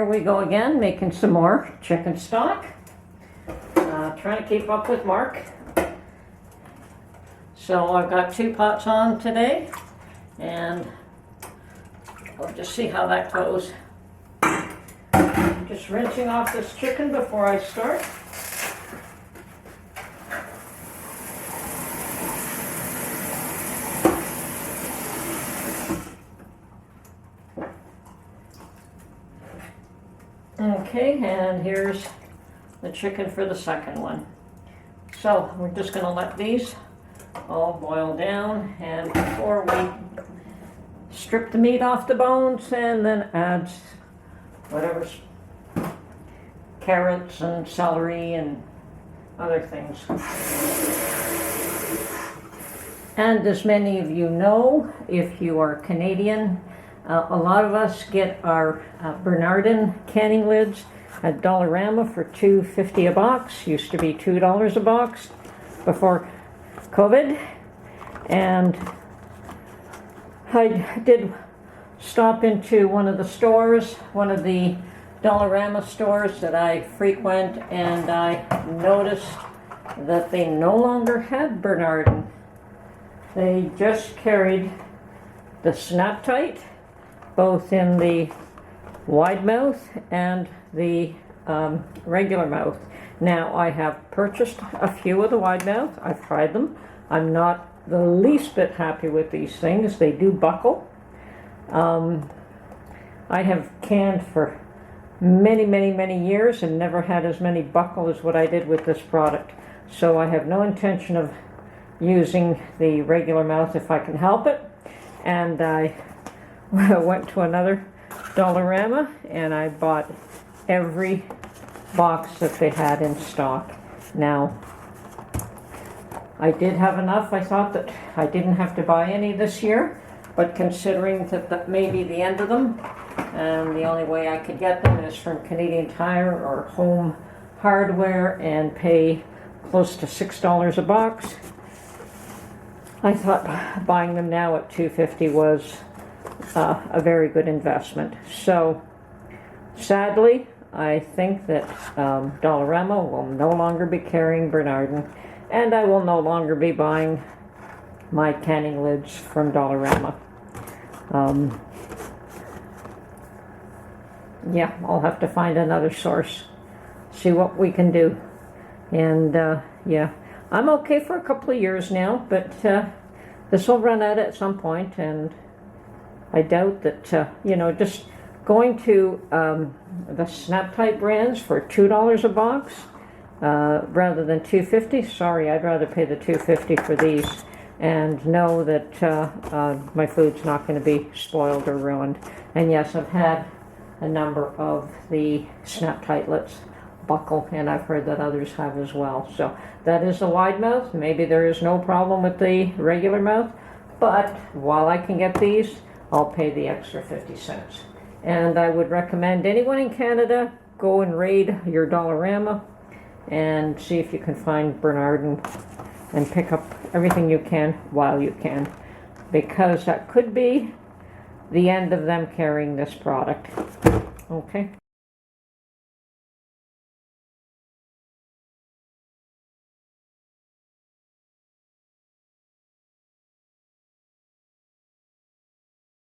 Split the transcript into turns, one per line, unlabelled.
here we go again, making some more chicken stock. Trying to keep up with Mark. So I've got 2 pots on today, and we'll just see how that goes. Just rinsing off this chicken before I start. Okay, and here's the chicken for the second one. So we're just going to let these all boil down, and before we strip the meat off the bones and then add whatever's carrots and celery and other things. And as many of you know, if you are Canadian, a lot of us get our Bernardin canning lids at Dollarama for $2.50 a box. Used to be $2 a box before COVID. And I did stop into one of the stores, one of the Dollarama stores that I frequent, and I noticed that they no longer had Bernardin. They just carried the Snap Tight, both in the wide mouth and the regular mouth. Now, I have purchased a few of the wide mouth. I've tried them. I'm not the least bit happy with these things. They do buckle. I have canned for many years and never had as many buckle as what I did with this product. So I have no intention of using the regular mouth if I can help it. And I went to another Dollarama and I bought every box that they had in stock. Now, I did have enough. I thought that I didn't have to buy any this year, but considering that may be the end of them, and the only way I could get them is from Canadian Tire or Home Hardware and pay close to $6 a box, I thought buying them now at $2.50 was a very good investment. So sadly, I think that Dollarama will no longer be carrying Bernardin, and I will no longer be buying my canning lids from Dollarama. Yeah, I'll have to find another source, see what we can do. And yeah, I'm okay for a couple of years now, but this will run out at some point, and I doubt that, you know, just going to the Snap Tight brands for $2 a box rather than $2.50. Sorry, I'd rather pay the $2.50 for these and know that my food's not going to be spoiled or ruined. And yes, I've had a number of the Snap Tightlets buckle, and I've heard that others have as well. So that is the wide mouth. Maybe there is no problem with the regular mouth, but while I can get these, I'll pay the extra 50 cents. And I would recommend anyone in Canada go and raid your Dollarama and see if you can find Bernardin and pick up everything you can while you can, because that could be the end of them carrying this product. Okay.